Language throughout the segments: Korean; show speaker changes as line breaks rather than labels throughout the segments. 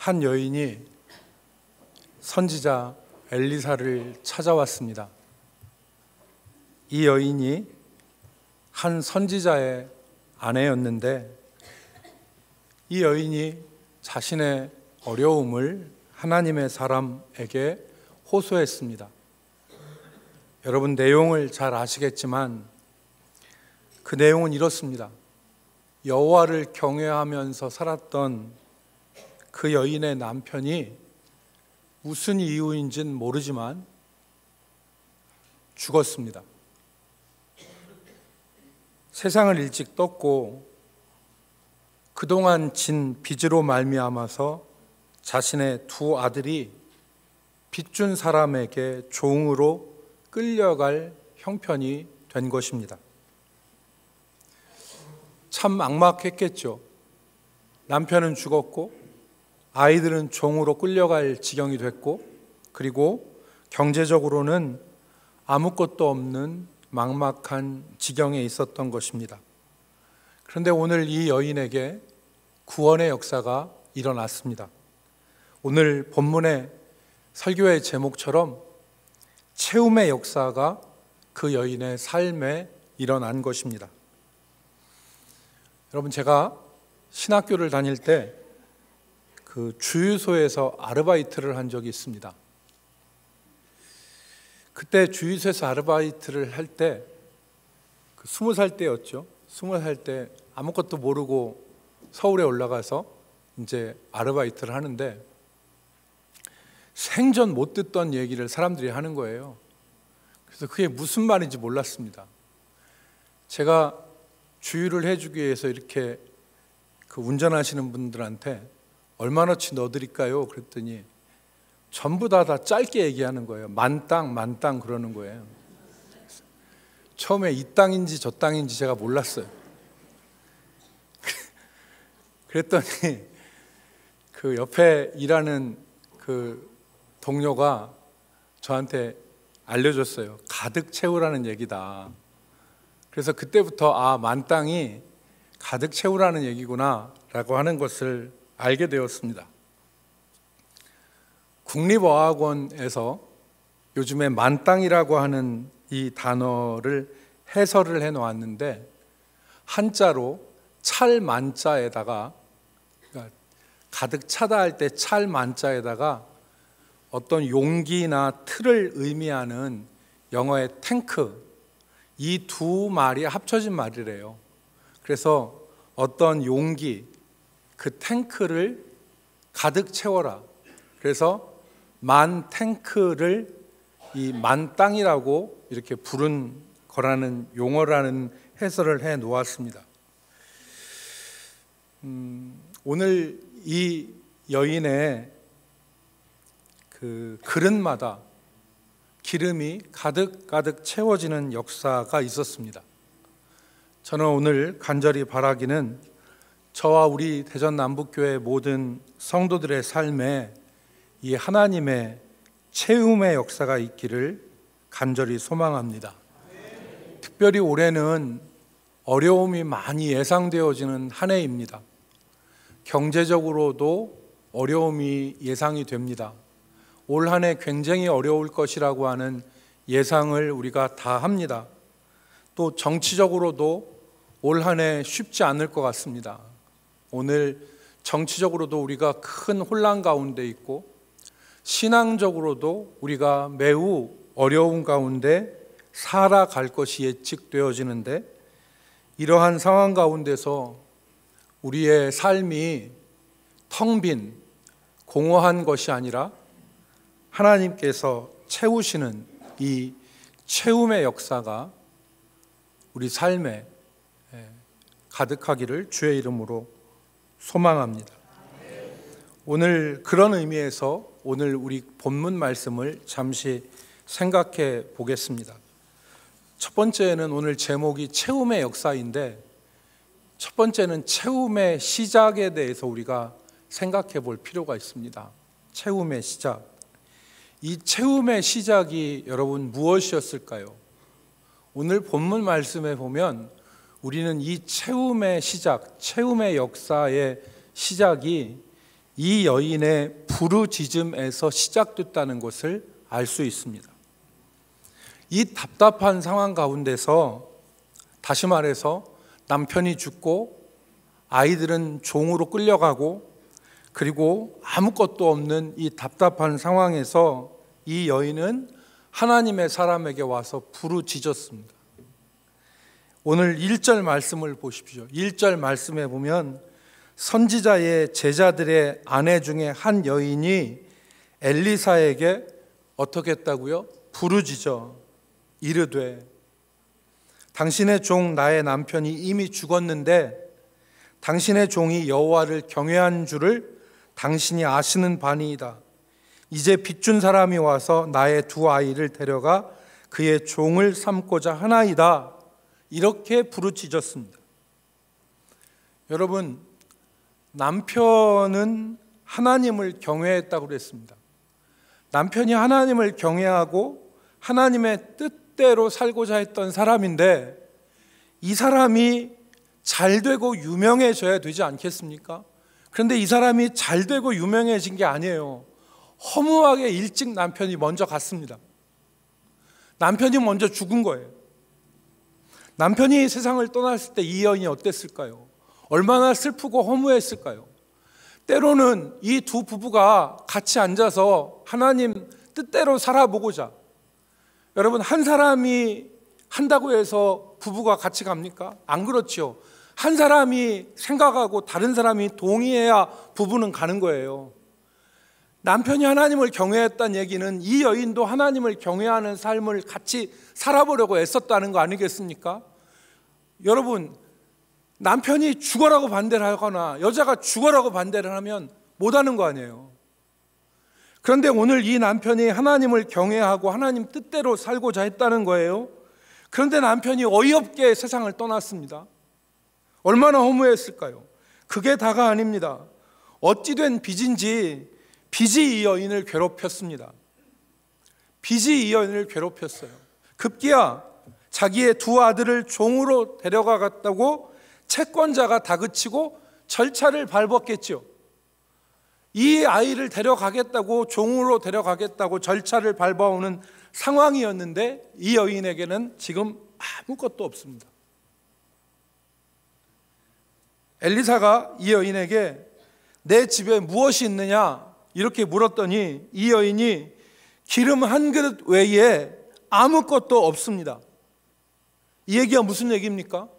한 여인이 선지자 엘리사를 찾아왔습니다. 이 여인이 한 선지자의 아내였는데 이 여인이 자신의 어려움을 하나님의 사람에게 호소했습니다. 여러분, 내용을 잘 아시겠지만 그 내용은 이렇습니다. 여호와를 경외하면서 살았던 그 여인의 남편이 무슨 이유인지는 모르지만 죽었습니다. 세상을 일찍 떴고 그동안 진 빚으로 말미암아서 자신의 두 아들이 빚준 사람에게 종으로 끌려갈 형편이 된 것입니다. 참 막막했겠죠. 남편은 죽었고 아이들은 종으로 끌려갈 지경이 됐고, 그리고 경제적으로는 아무것도 없는 막막한 지경에 있었던 것입니다. 그런데 오늘 이 여인에게 구원의 역사가 일어났습니다. 오늘 본문의 설교의 제목처럼 채움의 역사가 그 여인의 삶에 일어난 것입니다. 여러분, 제가 신학교를 다닐 때 그 주유소에서 아르바이트를 한 적이 있습니다. 그때 주유소에서 아르바이트를 할 때 20살 때였죠. 20살 때 아무것도 모르고 서울에 올라가서 이제 아르바이트를 하는데 생전 못 듣던 얘기를 사람들이 하는 거예요. 그래서 그게 무슨 말인지 몰랐습니다. 제가 주유를 해주기 위해서 이렇게 그 운전하시는 분들한테 얼마나치 넣어드릴까요? 그랬더니 전부 다 짧게 얘기하는 거예요. 만땅 그러는 거예요. 처음에 이 땅인지 저 땅인지 제가 몰랐어요. 그랬더니 그 옆에 일하는 그 동료가 저한테 알려줬어요. 가득 채우라는 얘기다. 그래서 그때부터 만땅이 가득 채우라는 얘기구나 라고 하는 것을 알게 되었습니다. 국립어학원에서 요즘에 만땅이라고 하는 이 단어를 해설을 해놓았는데 한자로 찰만자에다가, 그러니까 가득 차다 할 때 찰만자에다가 어떤 용기나 틀을 의미하는 영어의 탱크, 이 두 말이 합쳐진 말이래요. 그래서 어떤 용기, 그 탱크를 가득 채워라. 그래서 만 탱크를 이 만땅이라고 이렇게 부른 거라는 용어라는 해설을 해 놓았습니다. 오늘 이 여인의 그 그릇마다 기름이 가득 채워지는 역사가 있었습니다. 저는 오늘 간절히 바라기는 저와 우리 대전 남북교회 모든 성도들의 삶에 이 하나님의 채움의 역사가 있기를 간절히 소망합니다. 특별히 올해는 어려움이 많이 예상되어지는 한 해입니다. 경제적으로도 어려움이 예상이 됩니다. 올 한 해 굉장히 어려울 것이라고 하는 예상을 우리가 다 합니다. 또 정치적으로도 올 한 해 쉽지 않을 것 같습니다. 오늘 정치적으로도 우리가 큰 혼란 가운데 있고 신앙적으로도 우리가 매우 어려운 가운데 살아갈 것이 예측되어지는데, 이러한 상황 가운데서 우리의 삶이 텅 빈 공허한 것이 아니라 하나님께서 채우시는 이 채움의 역사가 우리 삶에 가득하기를 주의 이름으로 소망합니다. 오늘 그런 의미에서 오늘 우리 본문 말씀을 잠시 생각해 보겠습니다. 첫 번째는 오늘 제목이 채움의 역사인데, 첫 번째는 채움의 시작에 대해서 우리가 생각해 볼 필요가 있습니다. 채움의 시작. 이 채움의 시작이 여러분 무엇이었을까요? 오늘 본문 말씀에 보면 우리는 이 채움의 시작, 채움의 역사의 시작이 이 여인의 부르짖음에서 시작됐다는 것을 알 수 있습니다. 이 답답한 상황 가운데서, 다시 말해서 남편이 죽고 아이들은 종으로 끌려가고, 그리고 아무것도 없는 이 답답한 상황에서 이 여인은 하나님의 사람에게 와서 부르짖었습니다. 오늘 1절 말씀을 보십시오. 1절 말씀에 보면 선지자의 제자들의 아내 중에 한 여인이 엘리사에게 어떻게 했다고요? 부르짖어 이르되, 당신의 종 나의 남편이 이미 죽었는데 당신의 종이 여호와를 경외한 줄을 당신이 아시는 바니이다. 이제 빚준 사람이 와서 나의 두 아이를 데려가 그의 종을 삼고자 하나이다. 이렇게 부르짖었습니다. 여러분, 남편은 하나님을 경외했다고 그랬습니다. 남편이 하나님을 경외하고 하나님의 뜻대로 살고자 했던 사람인데, 이 사람이 잘 되고 유명해져야 되지 않겠습니까? 그런데 이 사람이 잘 되고 유명해진 게 아니에요. 허무하게 일찍 남편이 먼저 갔습니다. 남편이 먼저 죽은 거예요. 남편이 세상을 떠났을 때 이 여인이 어땠을까요? 얼마나 슬프고 허무했을까요? 때로는 이 두 부부가 같이 앉아서 하나님 뜻대로 살아보고자, 여러분, 한 사람이 한다고 해서 부부가 같이 갑니까? 안 그렇죠. 한 사람이 생각하고 다른 사람이 동의해야 부부는 가는 거예요. 남편이 하나님을 경외했다는 얘기는 이 여인도 하나님을 경외하는 삶을 같이 살아보려고 애썼다는 거 아니겠습니까? 여러분, 남편이 죽어라고 반대를 하거나 여자가 죽어라고 반대를 하면 못하는 거 아니에요. 그런데 오늘 이 남편이 하나님을 경외하고 하나님 뜻대로 살고자 했다는 거예요. 그런데 남편이 어이없게 세상을 떠났습니다. 얼마나 허무했을까요? 그게 다가 아닙니다. 어찌된 빚인지 빚이 이 여인을 괴롭혔습니다. 빚이 이 여인을 괴롭혔어요. 급기야 자기의 두 아들을 종으로 데려가겠다고 채권자가 다그치고 절차를 밟았겠죠. 이 아이를 데려가겠다고, 종으로 데려가겠다고 절차를 밟아오는 상황이었는데 이 여인에게는 지금 아무것도 없습니다. 엘리사가 이 여인에게 내 집에 무엇이 있느냐 이렇게 물었더니 이 여인이 기름 한 그릇 외에 아무것도 없습니다. 이 얘기가 무슨 얘기입니까?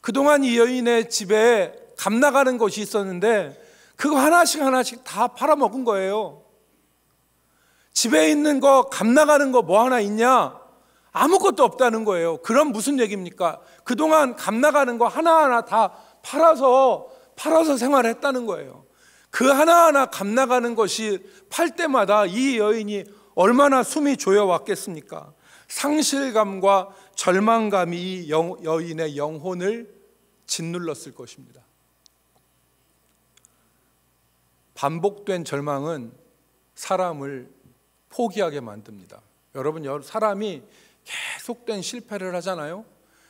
그동안 이 여인의 집에 값 나가는 것이 있었는데 그거 하나씩 하나씩 다 팔아먹은 거예요. 집에 있는 거 값 나가는 거 뭐 하나 있냐? 아무것도 없다는 거예요. 그럼 무슨 얘기입니까? 그동안 값 나가는 거 하나하나 다 팔아서 생활했다는 거예요. 그 하나하나 값 나가는 것이 팔 때마다 이 여인이 얼마나 숨이 조여왔겠습니까? 상실감과 절망감이 이 여인의 영혼을 짓눌렀을 것입니다. 반복된 절망은 사람을 포기하게 만듭니다. 여러분, 사람이 계속된 실패를 하잖아요.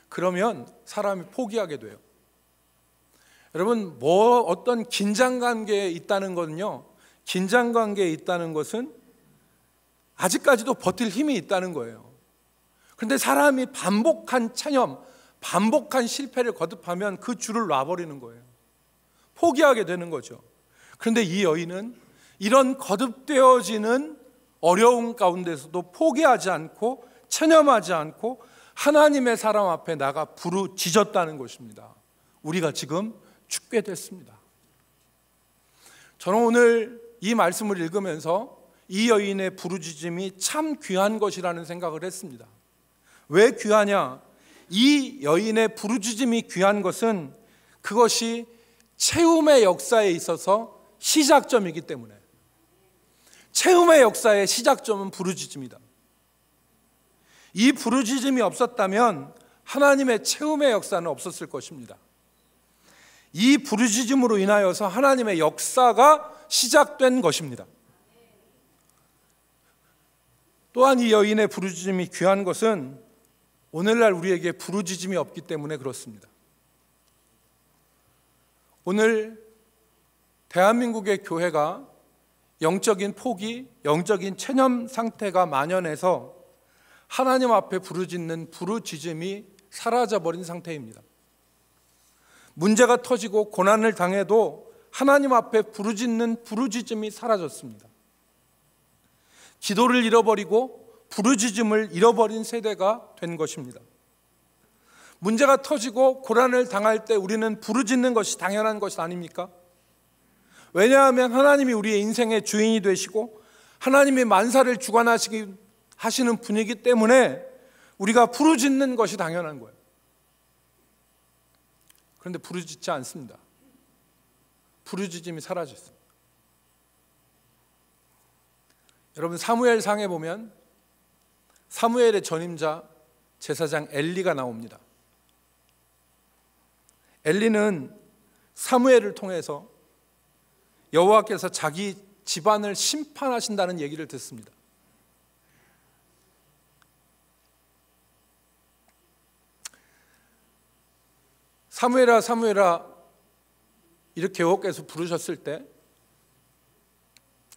그러면 사람이 포기하게 돼요. 여러분, 어떤 긴장관계에 있다는 것은요, 긴장관계에 있다는 것은 아직까지도 버틸 힘이 있다는 거예요. 그런데 사람이 반복한 체념, 반복한 실패를 거듭하면 그 줄을 놔버리는 거예요. 포기하게 되는 거죠. 그런데 이 여인은 이런 거듭되어지는 어려움 가운데서도 포기하지 않고 체념하지 않고 하나님의 사람 앞에 나가 부르짖었다는 것입니다. 우리가 지금 죽게 됐습니다. 저는 오늘 이 말씀을 읽으면서 이 여인의 부르짖음이 참 귀한 것이라는 생각을 했습니다. 왜 귀하냐? 이 여인의 부르짖음이 귀한 것은 그것이 채움의 역사에 있어서 시작점이기 때문에, 채움의 역사의 시작점은 부르짖음이다. 이 부르짖음이 없었다면 하나님의 채움의 역사는 없었을 것입니다. 이 부르짖음으로 인하여서 하나님의 역사가 시작된 것입니다. 또한 이 여인의 부르짖음이 귀한 것은 오늘날 우리에게 부르짖음이 없기 때문에 그렇습니다. 오늘 대한민국의 교회가 영적인 포기, 영적인 체념 상태가 만연해서 하나님 앞에 부르짖는 부르짖음이 사라져버린 상태입니다. 문제가 터지고 고난을 당해도 하나님 앞에 부르짖는 부르짖음이 사라졌습니다. 기도를 잃어버리고 부르짖음을 잃어버린 세대가 된 것입니다. 문제가 터지고 고난을 당할 때 우리는 부르짖는 것이 당연한 것이 아닙니까? 왜냐하면 하나님이 우리의 인생의 주인이 되시고 하나님이 만사를 주관하시는 분이기 때문에 우리가 부르짖는 것이 당연한 거예요. 그런데 부르짖지 않습니다. 부르짖음이 사라졌습니다. 여러분, 사무엘상에 보면 사무엘의 전임자 제사장 엘리가 나옵니다. 엘리는 사무엘을 통해서 여호와께서 자기 집안을 심판하신다는 얘기를 듣습니다. 사무엘아 사무엘아 이렇게 여호와께서 부르셨을 때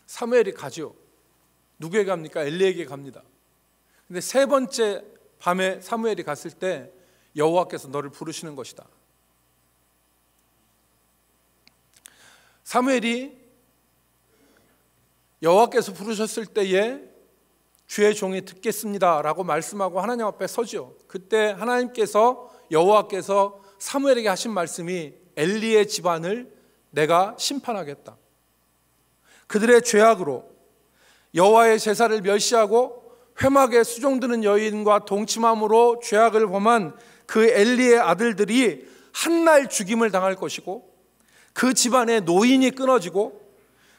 사무엘이 가죠. 누구에게 갑니까? 엘리에게 갑니다. 근데 세 번째 밤에 사무엘이 갔을 때 여호와께서 너를 부르시는 것이다. 사무엘이 여호와께서 부르셨을 때에 주의 종이 듣겠습니다 라고 말씀하고 하나님 앞에 서죠. 그때 하나님께서 여호와께서 사무엘에게 하신 말씀이 엘리의 집안을 내가 심판하겠다. 그들의 죄악으로 여호와의 제사를 멸시하고 회막에 수종드는 여인과 동침함으로 죄악을 범한 그 엘리의 아들들이 한날 죽임을 당할 것이고 그 집안의 노인이 끊어지고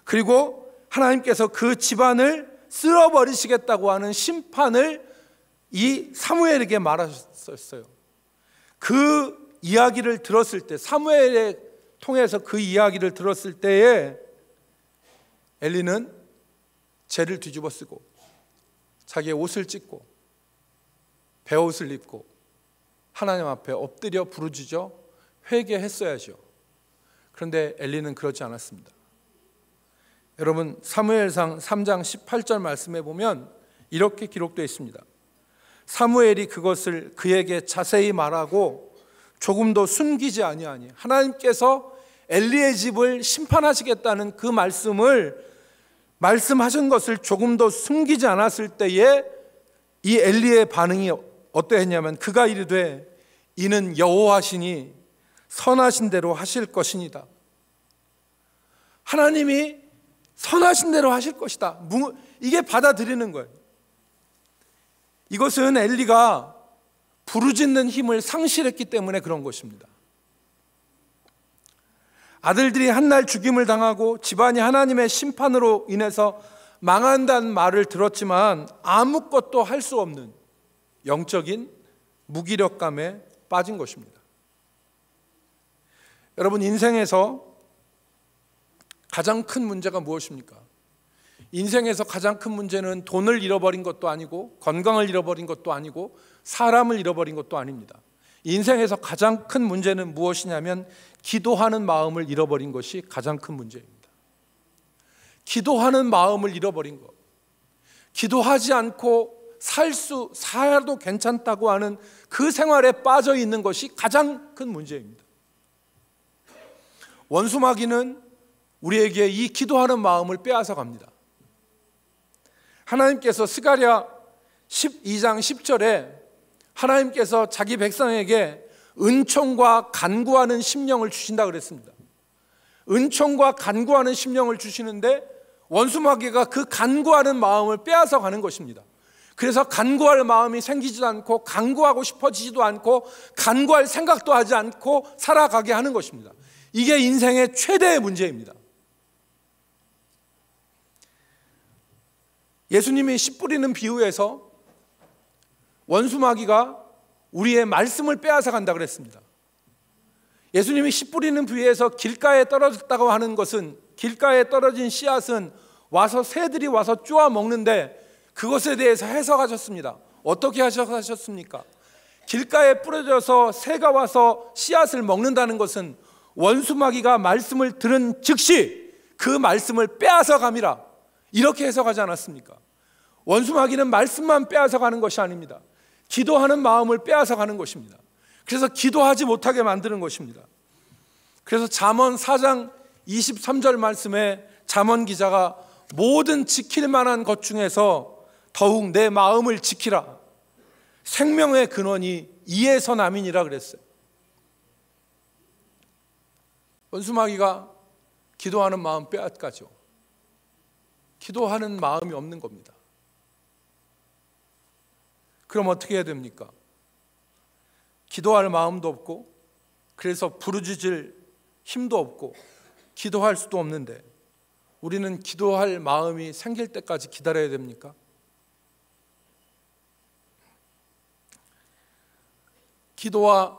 그리고 하나님께서 그 집안을 쓸어버리시겠다고 하는 심판을 이 사무엘에게 말하셨어요. 그 이야기를 들었을 때, 사무엘에 통해서 그 이야기를 들었을 때에 엘리는 죄를 뒤집어 쓰고 자기의 옷을 찢고 베옷을 입고 하나님 앞에 엎드려 부르짖어 회개했어야죠. 그런데 엘리는 그렇지 않았습니다. 여러분, 사무엘상 3장 18절 말씀에 보면 이렇게 기록되어 있습니다. 사무엘이 그것을 그에게 자세히 말하고 조금도 숨기지 아니하니, 하나님께서 엘리의 집을 심판하시겠다는 그 말씀하신 것을 조금도 숨기지 않았을 때에 이 엘리의 반응이 어떠했냐면 그가 이르되 이는 여호와시니 선하신 대로 하실 것이니다. 하나님이 선하신 대로 하실 것이다. 이게 받아들이는 거예요. 이것은 엘리가 부르짖는 힘을 상실했기 때문에 그런 것입니다. 아들들이 한날 죽임을 당하고 집안이 하나님의 심판으로 인해서 망한다는 말을 들었지만 아무것도 할 수 없는 영적인 무기력감에 빠진 것입니다. 여러분, 인생에서 가장 큰 문제가 무엇입니까? 인생에서 가장 큰 문제는 돈을 잃어버린 것도 아니고 건강을 잃어버린 것도 아니고 사람을 잃어버린 것도 아닙니다. 인생에서 가장 큰 문제는 무엇이냐면 기도하는 마음을 잃어버린 것이 가장 큰 문제입니다. 기도하는 마음을 잃어버린 것, 기도하지 않고 살아도 괜찮다고 하는 그 생활에 빠져 있는 것이 가장 큰 문제입니다. 원수마귀는 우리에게 이 기도하는 마음을 빼앗아 갑니다. 하나님께서 스가랴 12장 10절에 하나님께서 자기 백성에게 은총과 간구하는 심령을 주신다 그랬습니다. 은총과 간구하는 심령을 주시는데 원수마귀가 그 간구하는 마음을 빼앗아 가는 것입니다. 그래서 간구할 마음이 생기지도 않고 간구하고 싶어지지도 않고 간구할 생각도 하지 않고 살아가게 하는 것입니다. 이게 인생의 최대의 문제입니다. 예수님이 씨 뿌리는 비유에서 원수마귀가 우리의 말씀을 빼앗아 간다 그랬습니다. 예수님이 씨 뿌리는 비유에서 길가에 떨어졌다고 하는 것은, 길가에 떨어진 씨앗은 와서 새들이 와서 쪼아 먹는데 그것에 대해서 해석하셨습니다. 어떻게 해석하셨습니까? 길가에 뿌려져서 새가 와서 씨앗을 먹는다는 것은 원수마귀가 말씀을 들은 즉시 그 말씀을 빼앗아 감이라, 이렇게 해석하지 않았습니까? 원수마귀는 말씀만 빼앗아 가는 것이 아닙니다. 기도하는 마음을 빼앗아 가는 것입니다. 그래서 기도하지 못하게 만드는 것입니다. 그래서 잠언 4장 23절 말씀에 잠언 기자가 모든 지킬 만한 것 중에서 더욱 내 마음을 지키라, 생명의 근원이 이에서 남이니라 그랬어요. 원수마귀가 기도하는 마음 빼앗가죠. 기도하는 마음이 없는 겁니다. 그럼 어떻게 해야 됩니까? 기도할 마음도 없고, 그래서 부르짖을 힘도 없고, 기도할 수도 없는데 우리는 기도할 마음이 생길 때까지 기다려야 됩니까? 기도와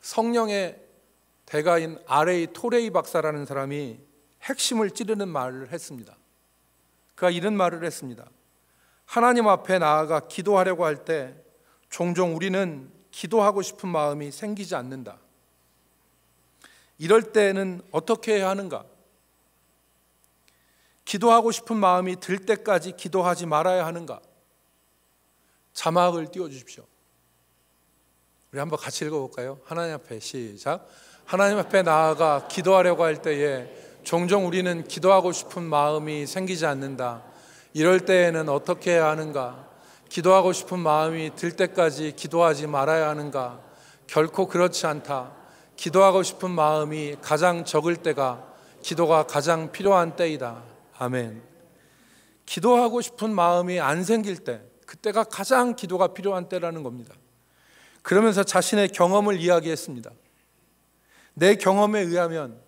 성령의 대가인 R.A. 토레이 박사라는 사람이 핵심을 찌르는 말을 했습니다. 그가 이런 말을 했습니다. 하나님 앞에 나아가 기도하려고 할 때 종종 우리는 기도하고 싶은 마음이 생기지 않는다. 이럴 때는 어떻게 해야 하는가? 기도하고 싶은 마음이 들 때까지 기도하지 말아야 하는가? 자막을 띄워주십시오. 우리 한번 같이 읽어볼까요? 하나님 앞에 시작. 하나님 앞에 나아가 기도하려고 할 때에 종종 우리는 기도하고 싶은 마음이 생기지 않는다. 이럴 때에는 어떻게 해야 하는가? 기도하고 싶은 마음이 들 때까지 기도하지 말아야 하는가? 결코 그렇지 않다. 기도하고 싶은 마음이 가장 적을 때가 기도가 가장 필요한 때이다. 아멘. 기도하고 싶은 마음이 안 생길 때, 그때가 가장 기도가 필요한 때라는 겁니다. 그러면서 자신의 경험을 이야기했습니다. 내 경험에 의하면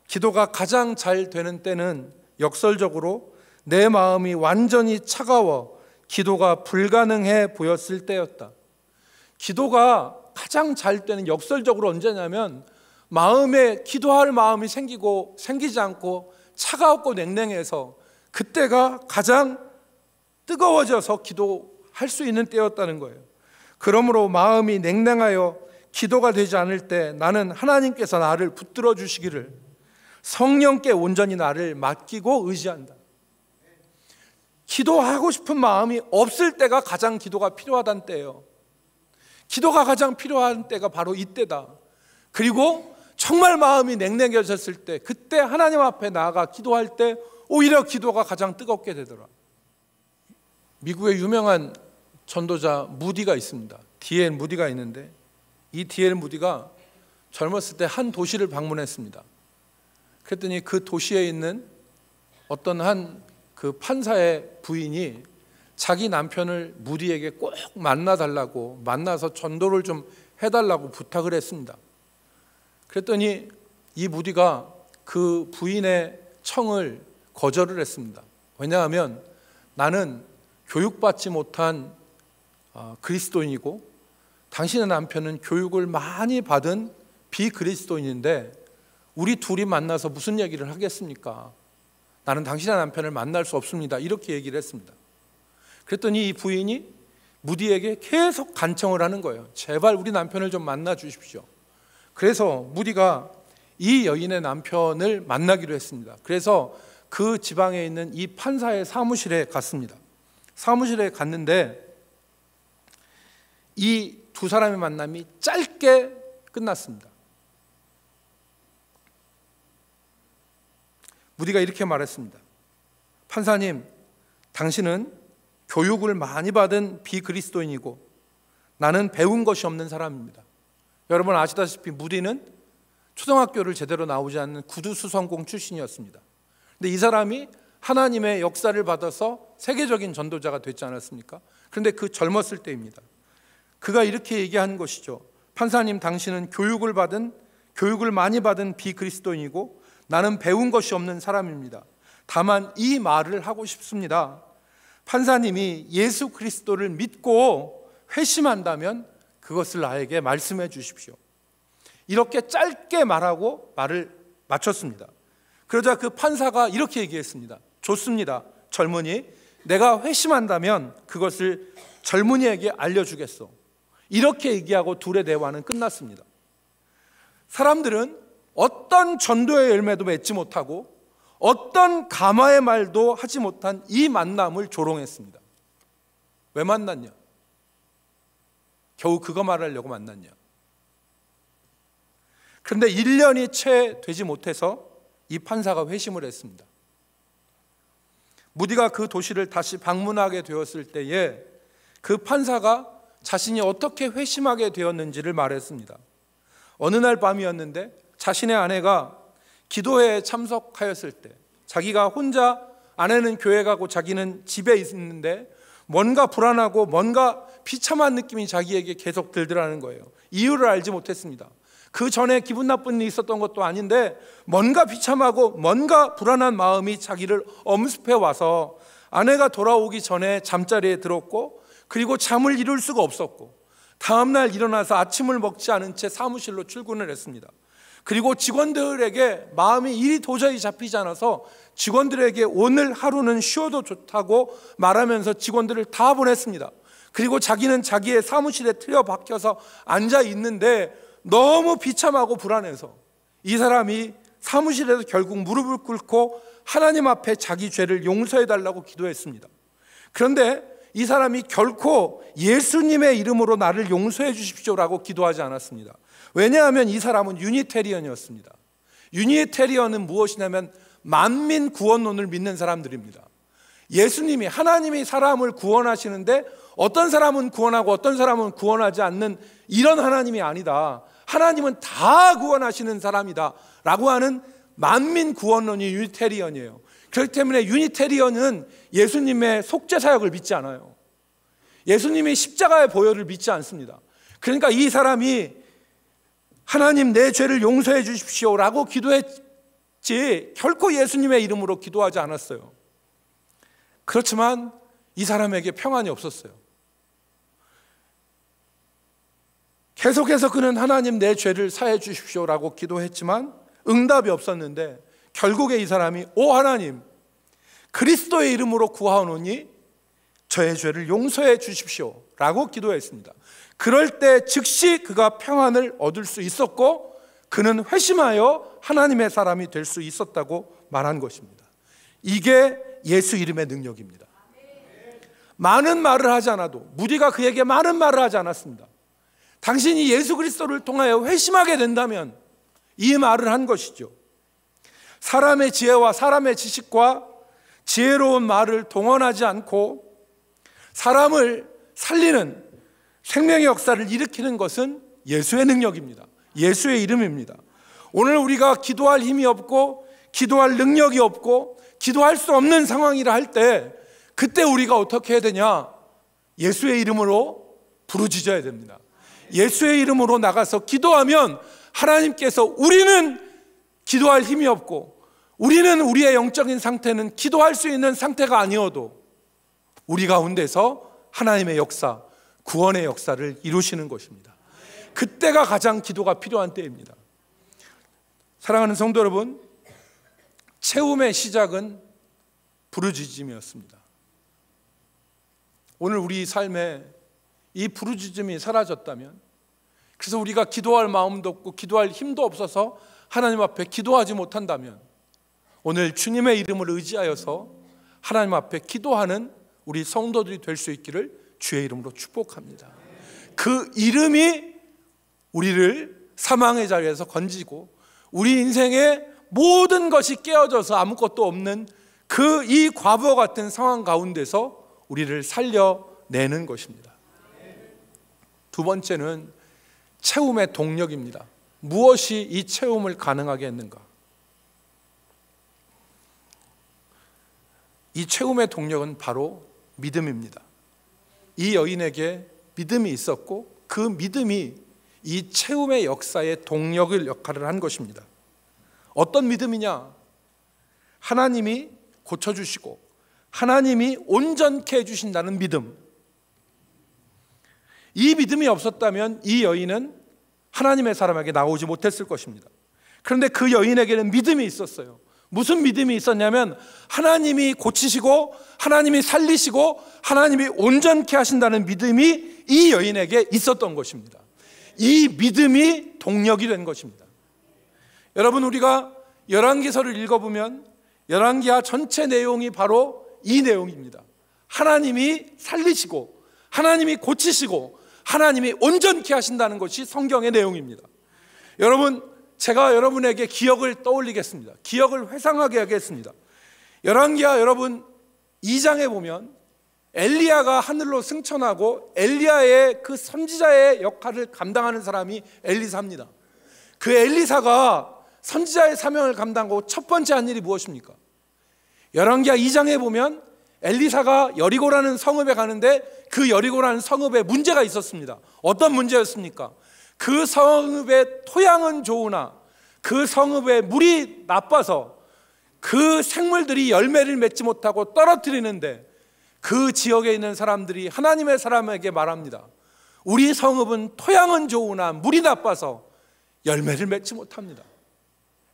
기도가 가장 잘 되는 때는 역설적으로 내 마음이 완전히 차가워 기도가 불가능해 보였을 때였다. 기도가 가장 잘 때는 역설적으로 언제냐면 마음에 기도할 마음이 생기지 않고 차가웠고 냉랭해서 그때가 가장 뜨거워져서 기도할 수 있는 때였다는 거예요. 그러므로 마음이 냉랭하여 기도가 되지 않을 때 나는 하나님께서 나를 붙들어 주시기를, 성령께 온전히 나를 맡기고 의지한다. 기도하고 싶은 마음이 없을 때가 가장 기도가 필요하다는 때예요. 기도가 가장 필요한 때가 바로 이때다. 그리고 정말 마음이 냉랭해졌을 때, 그때 하나님 앞에 나아가 기도할 때 오히려 기도가 가장 뜨겁게 되더라. 미국의 유명한 전도자 무디가 있습니다. D.L. 무디가 있는데, 이 D.L. 무디가 젊었을 때 한 도시를 방문했습니다. 그랬더니 그 도시에 있는 어떤 한 그 판사의 부인이 자기 남편을 무디에게 꼭 만나달라고, 만나서 전도를 좀 해달라고 부탁을 했습니다. 그랬더니 이 무디가 그 부인의 청을 거절을 했습니다. 왜냐하면 나는 교육받지 못한 그리스도인이고 당신의 남편은 교육을 많이 받은 비그리스도인인데 우리 둘이 만나서 무슨 얘기를 하겠습니까? 나는 당신의 남편을 만날 수 없습니다. 이렇게 얘기를 했습니다. 그랬더니 이 부인이 무디에게 계속 간청을 하는 거예요. 제발 우리 남편을 좀 만나 주십시오. 그래서 무디가 이 여인의 남편을 만나기로 했습니다. 그래서 그 지방에 있는 이 판사의 사무실에 갔습니다. 사무실에 갔는데 이 두 사람의 만남이 짧게 끝났습니다. 무디가 이렇게 말했습니다. 판사님, 당신은 교육을 많이 받은 비그리스도인이고 나는 배운 것이 없는 사람입니다. 여러분 아시다시피 무디는 초등학교를 제대로 나오지 않는 구두수성공 출신이었습니다. 근데 이 사람이 하나님의 역사를 받아서 세계적인 전도자가 됐지 않았습니까? 그런데 그 젊었을 때입니다. 그가 이렇게 얘기한 것이죠. 판사님, 당신은 교육을 많이 받은 비그리스도인이고 나는 배운 것이 없는 사람입니다. 다만 이 말을 하고 싶습니다. 판사님이 예수 그리스도를 믿고 회심한다면 그것을 나에게 말씀해 주십시오. 이렇게 짧게 말하고 말을 마쳤습니다. 그러자 그 판사가 이렇게 얘기했습니다. 좋습니다. 젊은이, 내가 회심한다면 그것을 젊은이에게 알려주겠소. 이렇게 얘기하고 둘의 대화는 끝났습니다. 사람들은 어떤 전도의 열매도 맺지 못하고 어떤 감화의 말도 하지 못한 이 만남을 조롱했습니다. 왜 만났냐? 겨우 그거 말하려고 만났냐? 그런데 1년이 채 되지 못해서 이 판사가 회심을 했습니다. 무디가 그 도시를 다시 방문하게 되었을 때에 그 판사가 자신이 어떻게 회심하게 되었는지를 말했습니다. 어느 날 밤이었는데 자신의 아내가 기도회에 참석하였을 때, 자기가 혼자, 아내는 교회 가고 자기는 집에 있는데 뭔가 불안하고 뭔가 비참한 느낌이 자기에게 계속 들더라는 거예요. 이유를 알지 못했습니다. 그 전에 기분 나쁜 일이 있었던 것도 아닌데 뭔가 비참하고 뭔가 불안한 마음이 자기를 엄습해 와서 아내가 돌아오기 전에 잠자리에 들었고, 그리고 잠을 이룰 수가 없었고, 다음날 일어나서 아침을 먹지 않은 채 사무실로 출근을 했습니다. 그리고 직원들에게 마음이 일이 도저히 잡히지 않아서 직원들에게 오늘 하루는 쉬어도 좋다고 말하면서 직원들을 다 보냈습니다. 그리고 자기는 자기의 사무실에 틀어박혀서 앉아 있는데 너무 비참하고 불안해서 이 사람이 사무실에서 결국 무릎을 꿇고 하나님 앞에 자기 죄를 용서해 달라고 기도했습니다. 그런데 이 사람이 결코 예수님의 이름으로 나를 용서해 주십시오라고 기도하지 않았습니다. 왜냐하면 이 사람은 유니테리언이었습니다. 유니테리언은 무엇이냐면 만민 구원론을 믿는 사람들입니다. 예수님이, 하나님이 사람을 구원하시는데 어떤 사람은 구원하고 어떤 사람은 구원하지 않는 이런 하나님이 아니다. 하나님은 다 구원하시는 사람이다 라고 하는 만민 구원론이 유니테리언이에요. 그렇기 때문에 유니테리언은 예수님의 속죄사역을 믿지 않아요. 예수님이 십자가의 보혈을 믿지 않습니다. 그러니까 이 사람이 하나님 내 죄를 용서해 주십시오 라고 기도했지 결코 예수님의 이름으로 기도하지 않았어요. 그렇지만 이 사람에게 평안이 없었어요. 계속해서 그는 하나님 내 죄를 사해 주십시오 라고 기도했지만 응답이 없었는데 결국에 이 사람이 오 하나님, 그리스도의 이름으로 구하오노니 저의 죄를 용서해 주십시오 라고 기도했습니다. 그럴 때 즉시 그가 평안을 얻을 수 있었고 그는 회심하여 하나님의 사람이 될 수 있었다고 말한 것입니다. 이게 예수 이름의 능력입니다. 많은 말을 하지 않아도, 무디가 그에게 많은 말을 하지 않았습니다. 당신이 예수 그리스도를 통하여 회심하게 된다면 이 말을 한 것이죠. 사람의 지혜와 사람의 지식과 지혜로운 말을 동원하지 않고 사람을 살리는 생명의 역사를 일으키는 것은 예수의 능력입니다. 예수의 이름입니다. 오늘 우리가 기도할 힘이 없고 기도할 능력이 없고 기도할 수 없는 상황이라 할 때 그때 우리가 어떻게 해야 되냐? 예수의 이름으로 부르짖어야 됩니다. 예수의 이름으로 나가서 기도하면 하나님께서, 우리는 기도할 힘이 없고 우리는 우리의 영적인 상태는 기도할 수 있는 상태가 아니어도 우리 가운데서 하나님의 역사, 구원의 역사를 이루시는 것입니다. 그때가 가장 기도가 필요한 때입니다. 사랑하는 성도 여러분, 채움의 시작은 부르짖음이었습니다. 오늘 우리 삶에 이 부르짖음이 사라졌다면, 그래서 우리가 기도할 마음도 없고 기도할 힘도 없어서 하나님 앞에 기도하지 못한다면, 오늘 주님의 이름을 의지하여서 하나님 앞에 기도하는 우리 성도들이 될 수 있기를 주의 이름으로 축복합니다. 그 이름이 우리를 사망의 자리에서 건지고 우리 인생의 모든 것이 깨어져서 아무것도 없는 그 이 과부와 같은 상황 가운데서 우리를 살려내는 것입니다. 두 번째는 채움의 동력입니다. 무엇이 이 채움을 가능하게 했는가? 이 채움의 동력은 바로 믿음입니다. 이 여인에게 믿음이 있었고 그 믿음이 이 채움의 역사의 역할을 한 것입니다. 어떤 믿음이냐? 하나님이 고쳐주시고 하나님이 온전케 해주신다는 믿음. 이 믿음이 없었다면 이 여인은 하나님의 사람에게 나오지 못했을 것입니다. 그런데 그 여인에게는 믿음이 있었어요. 무슨 믿음이 있었냐면 하나님이 고치시고 하나님이 살리시고 하나님이 온전케 하신다는 믿음이 이 여인에게 있었던 것입니다. 이 믿음이 동력이 된 것입니다. 여러분, 우리가 열왕기서를 읽어보면 열왕기하 전체 내용이 바로 이 내용입니다. 하나님이 살리시고 하나님이 고치시고 하나님이 온전케 하신다는 것이 성경의 내용입니다. 여러분, 제가 여러분에게 기억을 떠올리겠습니다. 기억을 회상하게 하겠습니다. 열왕기하 여러분 2장에 보면 엘리야가 하늘로 승천하고 엘리야의 그 선지자의 역할을 감당하는 사람이 엘리사입니다. 그 엘리사가 선지자의 사명을 감당하고 첫 번째 한 일이 무엇입니까? 열왕기하 2장에 보면 엘리사가 여리고라는 성읍에 가는데 그 여리고라는 성읍에 문제가 있었습니다. 어떤 문제였습니까? 그 성읍의 토양은 좋으나 그 성읍의 물이 나빠서 그 생물들이 열매를 맺지 못하고 떨어뜨리는데 그 지역에 있는 사람들이 하나님의 사람에게 말합니다. 우리 성읍은 토양은 좋으나 물이 나빠서 열매를 맺지 못합니다.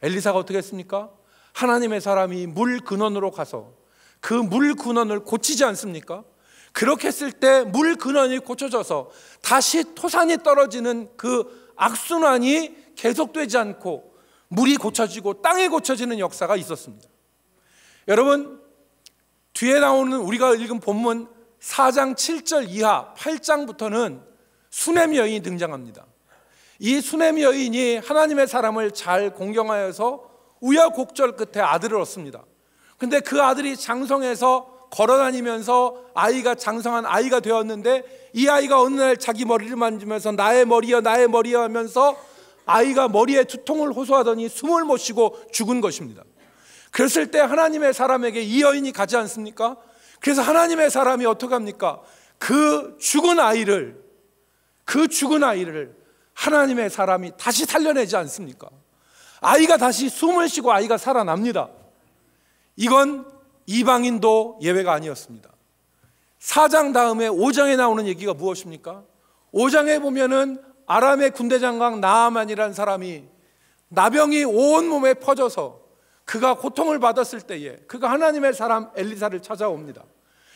엘리사가 어떻게 했습니까? 하나님의 사람이 물 근원으로 가서 그 물 근원을 고치지 않습니까? 그렇게 했을 때 물 근원이 고쳐져서 다시 토산이 떨어지는 그 악순환이 계속되지 않고 물이 고쳐지고 땅이 고쳐지는 역사가 있었습니다. 여러분, 뒤에 나오는 우리가 읽은 본문 4장 7절 이하 8장부터는 수넴 여인이 등장합니다. 이 수넴 여인이 하나님의 사람을 잘 공경하여서 우여곡절 끝에 아들을 얻습니다. 근데 그 아들이 장성해서 걸어다니면서 아이가 장성한 아이가 되었는데 이 아이가 어느 날 자기 머리를 만지면서 나의 머리여 나의 머리여 하면서 아이가 머리에 두통을 호소하더니 숨을 못 쉬고 죽은 것입니다. 그랬을 때 하나님의 사람에게 이 여인이 가지 않습니까? 그래서 하나님의 사람이 어떻게 합니까? 그 죽은 아이를 하나님의 사람이 다시 살려내지 않습니까? 아이가 다시 숨을 쉬고 아이가 살아납니다. 이건 이방인도 예외가 아니었습니다. 4장 다음에 5장에 나오는 얘기가 무엇입니까? 5장에 보면은 아람의 군대장관 나아만이라는 사람이 나병이 온 몸에 퍼져서 그가 고통을 받았을 때에 그가 하나님의 사람 엘리사를 찾아옵니다.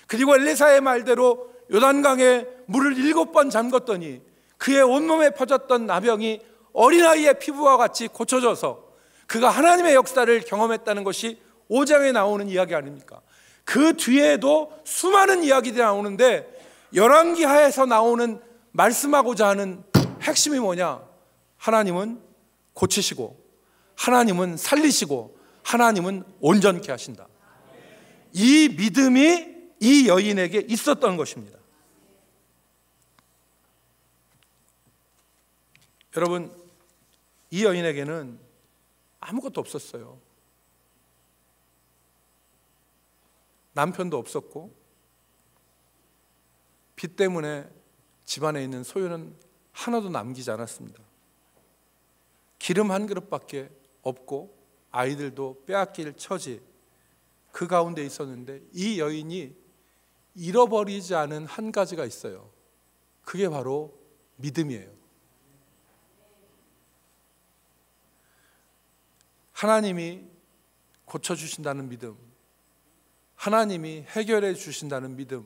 그리고 엘리사의 말대로 요단강에 물을 7번 잠궜더니 그의 온몸에 퍼졌던 나병이 어린아이의 피부와 같이 고쳐져서 그가 하나님의 역사를 경험했다는 것이 5장에 나오는 이야기 아닙니까? 그 뒤에도 수많은 이야기들이 나오는데 열왕기하에서 나오는 말씀하고자 하는 핵심이 뭐냐? 하나님은 고치시고 하나님은 살리시고 하나님은 온전케 하신다. 이 믿음이 이 여인에게 있었던 것입니다. 여러분, 이 여인에게는 아무것도 없었어요. 남편도 없었고 빚 때문에 집안에 있는 소유는 하나도 남기지 않았습니다. 기름 한 그릇밖에 없고 아이들도 빼앗길 처지 그 가운데 있었는데 이 여인이 잃어버리지 않은 한 가지가 있어요. 그게 바로 믿음이에요. 하나님이 고쳐주신다는 믿음, 하나님이 해결해 주신다는 믿음,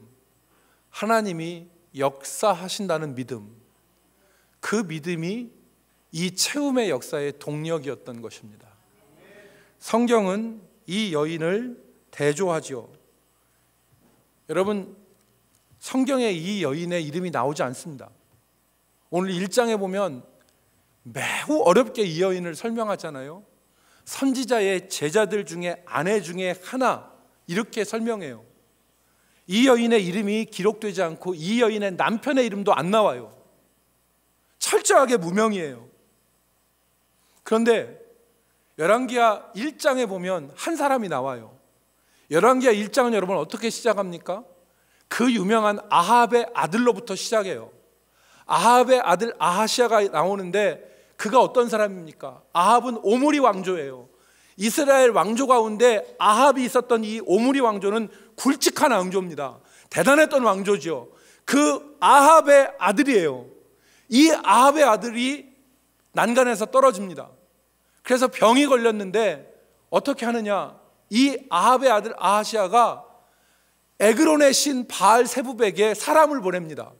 하나님이 역사하신다는 믿음, 그 믿음이 이 채움의 역사의 동력이었던 것입니다. 성경은 이 여인을 대조하지요. 여러분, 성경에 이 여인의 이름이 나오지 않습니다. 오늘 1장에 보면 매우 어렵게 이 여인을 설명하잖아요. 선지자의 제자들 중에 아내 중에 하나, 이렇게 설명해요. 이 여인의 이름이 기록되지 않고 이 여인의 남편의 이름도 안 나와요. 철저하게 무명이에요. 그런데 열왕기하 1장에 보면 한 사람이 나와요. 열왕기하 1장은 여러분 어떻게 시작합니까? 그 유명한 아합의 아들로부터 시작해요. 아합의 아들 아하시아가 나오는데 그가 어떤 사람입니까? 아합은 오므리 왕조예요. 이스라엘 왕조 가운데 아합이 있었던 이 오므리 왕조는 굵직한 왕조입니다. 대단했던 왕조죠. 그 아합의 아들이에요. 이 아합의 아들이 난간에서 떨어집니다. 그래서 병이 걸렸는데 어떻게 하느냐? 이 아합의 아들 아하시아가 에그론의 신 바알 세부백에 사람을 보냅니다.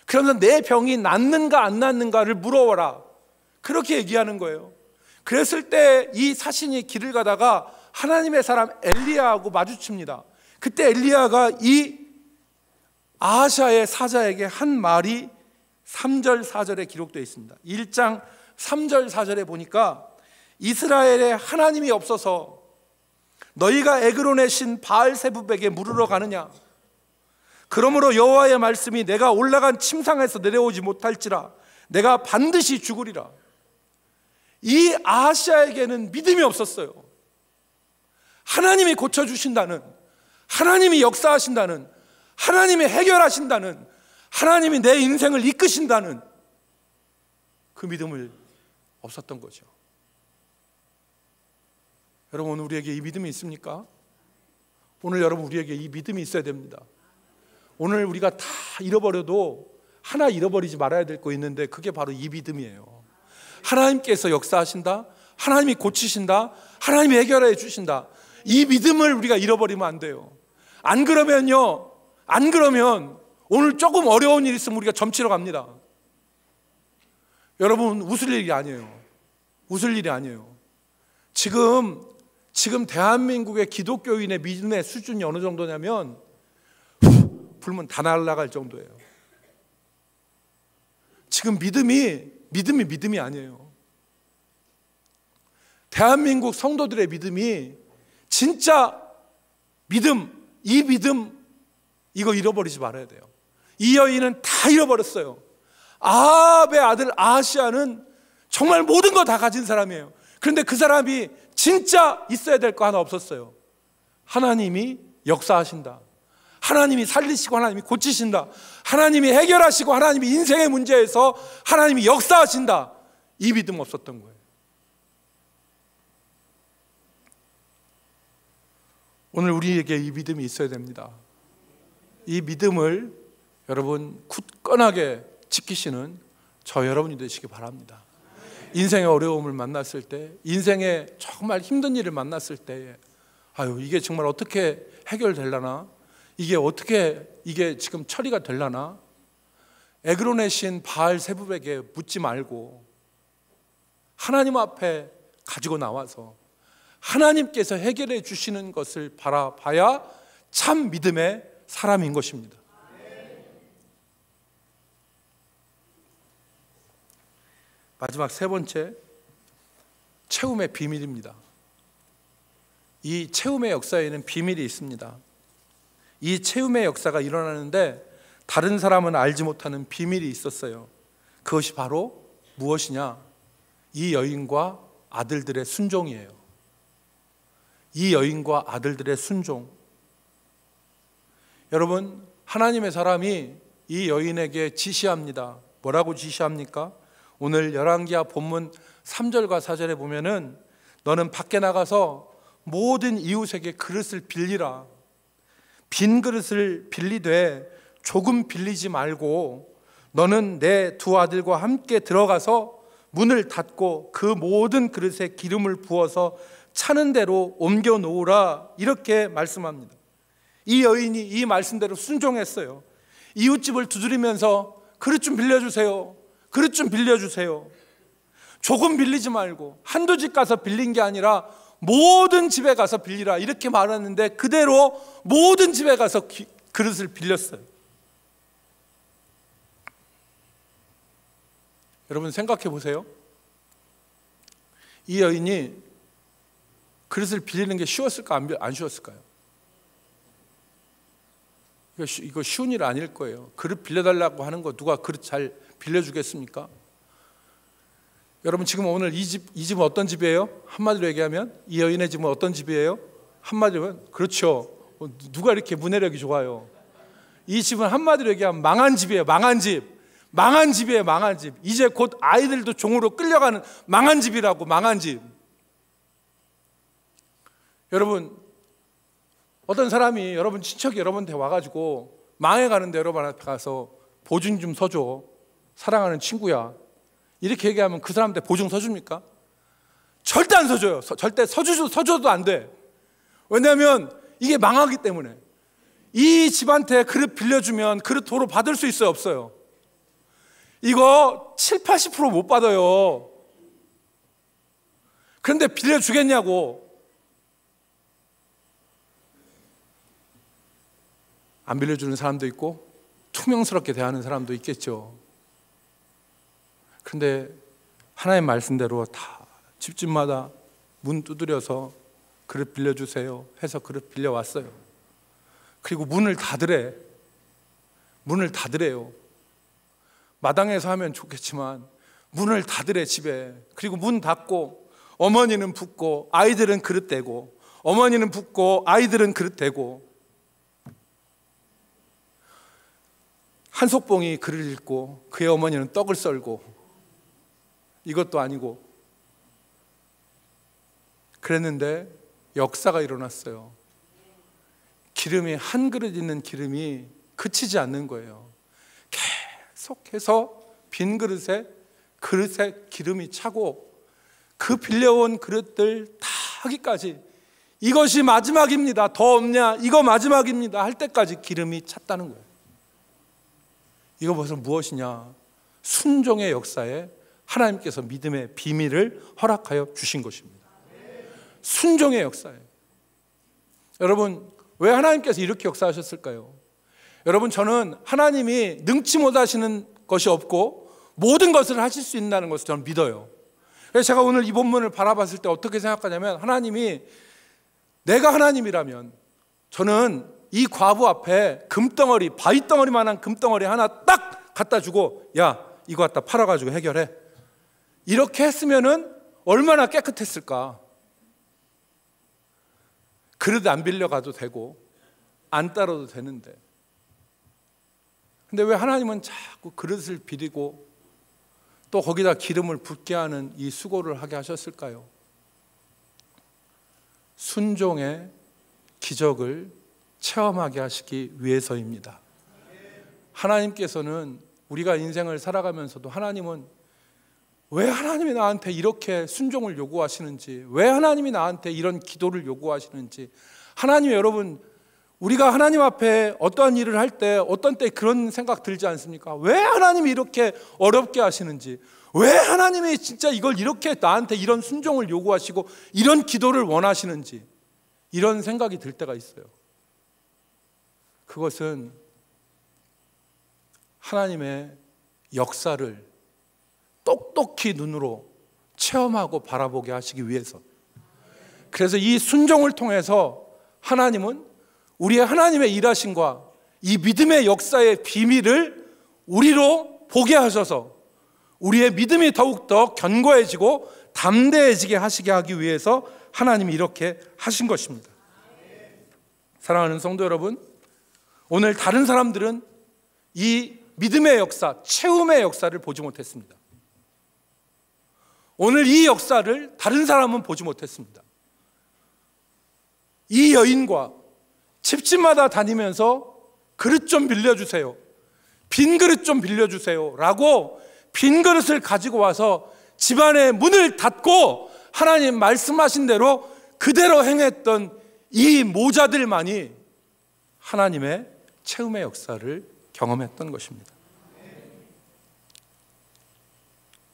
그러면서 내 병이 낫는가 안 낫는가를 물어보라, 그렇게 얘기하는 거예요. 그랬을 때 이 사신이 길을 가다가 하나님의 사람 엘리야하고 마주칩니다. 그때 엘리야가 이 아하시아의 사자에게 한 말이 3절 4절에 기록되어 있습니다. 1장 3절 4절에 보니까 이스라엘에 하나님이 없어서 너희가 에그론의 신 바알세붑에게 물으러 가느냐? 그러므로 여호와의 말씀이 내가 올라간 침상에서 내려오지 못할지라 내가 반드시 죽으리라. 이 아하시아에게는 믿음이 없었어요. 하나님이 고쳐주신다는, 하나님이 역사하신다는, 하나님이 해결하신다는, 하나님이 내 인생을 이끄신다는 그 믿음을 없었던 거죠. 여러분, 오늘 우리에게 이 믿음이 있습니까? 오늘 여러분, 우리에게 이 믿음이 있어야 됩니다. 오늘 우리가 다 잃어버려도 하나 잃어버리지 말아야 될 거 있는데 그게 바로 이 믿음이에요. 하나님께서 역사하신다, 하나님이 고치신다, 하나님이 해결해 주신다. 이 믿음을 우리가 잃어버리면 안 돼요. 안 그러면 오늘 조금 어려운 일 있으면 우리가 점치러 갑니다. 여러분, 웃을 일이 아니에요. 웃을 일이 아니에요. 지금 대한민국의 기독교인의 믿음의 수준이 어느 정도냐면 불면 다 날아갈 정도예요. 지금 믿음이 아니에요. 대한민국 성도들의 믿음이 진짜 믿음, 이 믿음 이거 잃어버리지 말아야 돼요. 이 여인은 다 잃어버렸어요. 아합의 아들 아하시아는 정말 모든 거 다 가진 사람이에요. 그런데 그 사람이 진짜 있어야 될 거 하나 없었어요. 하나님이 역사하신다, 하나님이 살리시고 하나님이 고치신다, 하나님이 해결하시고 하나님이 인생의 문제에서 하나님이 역사하신다, 이 믿음 없었던 거예요. 오늘 우리에게 이 믿음이 있어야 됩니다. 이 믿음을 여러분 굳건하게 지키시는 저 여러분이 되시기 바랍니다. 인생의 어려움을 만났을 때, 인생의 정말 힘든 일을 만났을 때에 이게 정말 어떻게 해결되려나, 이게 지금 처리가 되려나, 에그론의 신 바알세붑에게 묻지 말고 하나님 앞에 가지고 나와서 하나님께서 해결해 주시는 것을 바라봐야 참 믿음의 사람인 것입니다. 마지막 세 번째, 채움의 비밀입니다. 이 채움의 역사에는 비밀이 있습니다. 이 채움의 역사가 일어나는데 다른 사람은 알지 못하는 비밀이 있었어요. 그것이 바로 무엇이냐? 이 여인과 아들들의 순종이에요. 이 여인과 아들들의 순종. 여러분, 하나님의 사람이 이 여인에게 지시합니다. 뭐라고 지시합니까? 오늘 열왕기하 본문 3절과 4절에 보면은 너는 밖에 나가서 모든 이웃에게 그릇을 빌리라. 빈 그릇을 빌리되 조금 빌리지 말고 너는 내 두 아들과 함께 들어가서 문을 닫고 그 모든 그릇에 기름을 부어서 차는 대로 옮겨 놓으라. 이렇게 말씀합니다. 이 여인이 이 말씀대로 순종했어요. 이웃집을 두드리면서 그릇 좀 빌려주세요, 그릇 좀 빌려주세요. 조금 빌리지 말고 한두 집 가서 빌린 게 아니라 모든 집에 가서 빌리라, 이렇게 말했는데 그대로 모든 집에 가서 그릇을 빌렸어요. 여러분 생각해 보세요. 이 여인이 그릇을 빌리는 게 쉬웠을까 안 쉬웠을까요? 이거 쉬운 일 아닐 거예요. 그릇 빌려달라고 하는 거 누가 그릇 잘 빌려주겠습니까? 여러분 지금 오늘 이 집은 어떤 집이에요? 한마디로 얘기하면 이 여인의 집은 어떤 집이에요? 한마디로 하면 그렇죠. 누가 이렇게 문해력이 좋아요? 이 집은 한마디로 얘기하면 망한 집이에요. 망한 집. 망한 집이에요. 망한 집. 이제 곧 아이들도 종으로 끌려가는 망한 집이라고. 망한 집. 여러분, 어떤 사람이 여러분 친척이 여러분한테 와가지고 망해가는데 여러분 앞에 가서 보증 좀 서줘, 사랑하는 친구야, 이렇게 얘기하면 그 사람한테 보증 서줍니까? 절대 안 서줘요. 절대 서줘도 안 돼. 왜냐하면 이게 망하기 때문에. 이 집한테 그릇 빌려주면 그릇 도로 받을 수 있어요, 없어요? 이거 70-80% 못 받아요. 그런데 빌려주겠냐고. 안 빌려주는 사람도 있고 투명스럽게 대하는 사람도 있겠죠. 그런데 하나님 말씀대로 다 집집마다 문 두드려서 그릇 빌려주세요 해서 그릇 빌려왔어요. 그리고 문을 닫으래요. 마당에서 하면 좋겠지만 문을 닫으래, 집에. 그리고 문 닫고 어머니는 붓고 아이들은 그릇 대고, 어머니는 붓고 아이들은 그릇 대고, 한속봉이 글을 읽고 그의 어머니는 떡을 썰고, 이것도 아니고 그랬는데 역사가 일어났어요. 기름이, 한 그릇 있는 기름이 그치지 않는 거예요. 계속해서 빈 그릇에 기름이 차고, 그 빌려온 그릇들 다 하기까지, 이것이 마지막입니다, 더 없냐, 이거 마지막입니다 할 때까지 기름이 찼다는 거예요. 이거 벌써 무엇이냐? 순종의 역사에 하나님께서 믿음의 비밀을 허락하여 주신 것입니다. 순종의 역사에. 여러분, 왜 하나님께서 이렇게 역사하셨을까요? 여러분, 저는 하나님이 능치 못하시는 것이 없고 모든 것을 하실 수 있다는 것을 저는 믿어요. 그래서 제가 오늘 이 본문을 바라봤을 때 어떻게 생각하냐면, 하나님이, 내가 하나님이라면 저는 이 과부 앞에 금덩어리, 바위덩어리만한 금덩어리 하나 딱 갖다 주고, 야, 이거 갖다 팔아가지고 해결해, 이렇게 했으면은 얼마나 깨끗했을까. 그릇 안 빌려가도 되고 안 따라도 되는데, 근데 왜 하나님은 자꾸 그릇을 비리고 또 거기다 기름을 붓게 하는 이 수고를 하게 하셨을까요? 순종의 기적을 체험하게 하시기 위해서입니다. 하나님께서는 우리가 인생을 살아가면서도, 하나님은 왜 하나님이 나한테 이렇게 순종을 요구하시는지, 왜 하나님이 나한테 이런 기도를 요구하시는지, 하나님, 여러분, 우리가 하나님 앞에 어떠한 일을 할 때 어떤 때 그런 생각 들지 않습니까? 왜 하나님이 이렇게 어렵게 하시는지, 왜 하나님이 진짜 이걸 이렇게 나한테 이런 순종을 요구하시고 이런 기도를 원하시는지, 이런 생각이 들 때가 있어요. 그것은 하나님의 역사를 똑똑히 눈으로 체험하고 바라보게 하시기 위해서. 그래서 이 순종을 통해서 하나님은 우리의 하나님의 일하심과 이 믿음의 역사의 비밀을 우리로 보게 하셔서 우리의 믿음이 더욱더 견고해지고 담대해지게 하시게 하기 위해서 하나님이 이렇게 하신 것입니다. 사랑하는 성도 여러분, 오늘 다른 사람들은 이 믿음의 역사, 체험의 역사를 보지 못했습니다. 오늘 이 역사를 다른 사람은 보지 못했습니다. 이 여인과 집집마다 다니면서 그릇 좀 빌려주세요, 빈 그릇 좀 빌려주세요 라고 빈 그릇을 가지고 와서 집안의 문을 닫고 하나님 말씀하신 대로 그대로 행했던 이 모자들만이 하나님의 체험의 역사를 경험했던 것입니다.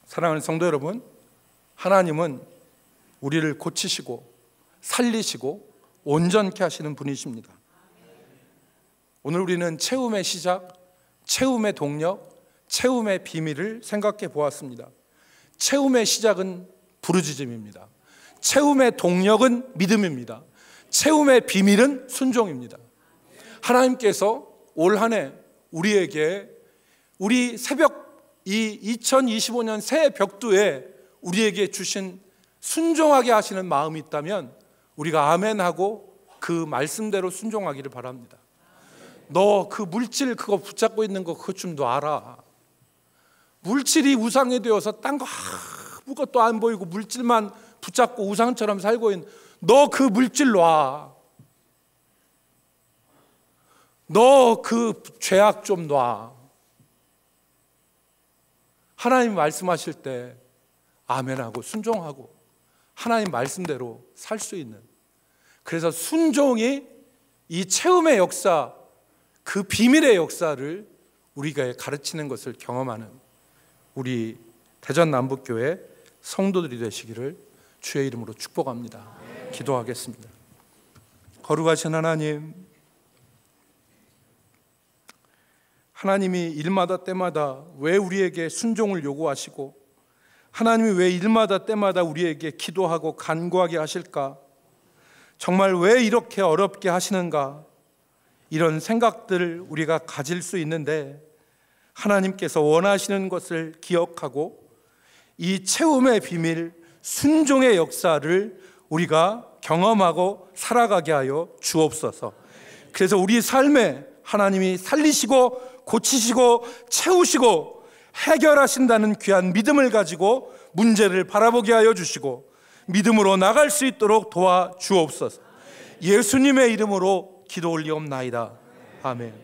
사랑하는 성도 여러분, 하나님은 우리를 고치시고 살리시고 온전케 하시는 분이십니다. 오늘 우리는 체험의 시작, 체험의 동력, 체험의 비밀을 생각해 보았습니다. 체험의 시작은 부르짖음입니다. 체험의 동력은 믿음입니다. 체험의 비밀은 순종입니다. 하나님께서 올 한 해 우리에게, 우리 새벽, 이 2025년 새해 벽두에 우리에게 주신 순종하게 하시는 마음이 있다면 우리가 아멘하고 그 말씀대로 순종하기를 바랍니다. 너 그 물질 그거 붙잡고 있는 거 그것 좀 놔라. 물질이 우상이 되어서 딴 거 아무것도 안 보이고 물질만 붙잡고 우상처럼 살고 있는, 너 그 물질 놔. 너 그 죄악 좀 놔. 하나님 말씀하실 때 아멘하고 순종하고 하나님 말씀대로 살 수 있는, 그래서 순종이 이 체험의 역사, 그 비밀의 역사를 우리가 가르치는 것을 경험하는 우리 대전남북교회 성도들이 되시기를 주의 이름으로 축복합니다. 기도하겠습니다. 거룩하신 하나님, 하나님이 일마다 때마다 왜 우리에게 순종을 요구하시고 하나님이 왜 일마다 때마다 우리에게 기도하고 간구하게 하실까? 정말 왜 이렇게 어렵게 하시는가? 이런 생각들을 우리가 가질 수 있는데 하나님께서 원하시는 것을 기억하고 이 채움의 비밀, 순종의 역사를 우리가 경험하고 살아가게 하여 주옵소서. 그래서 우리 삶에 하나님이 살리시고 고치시고 채우시고 해결하신다는 귀한 믿음을 가지고 문제를 바라보게 하여 주시고 믿음으로 나갈 수 있도록 도와주옵소서. 예수님의 이름으로 기도 올리옵나이다. 아멘.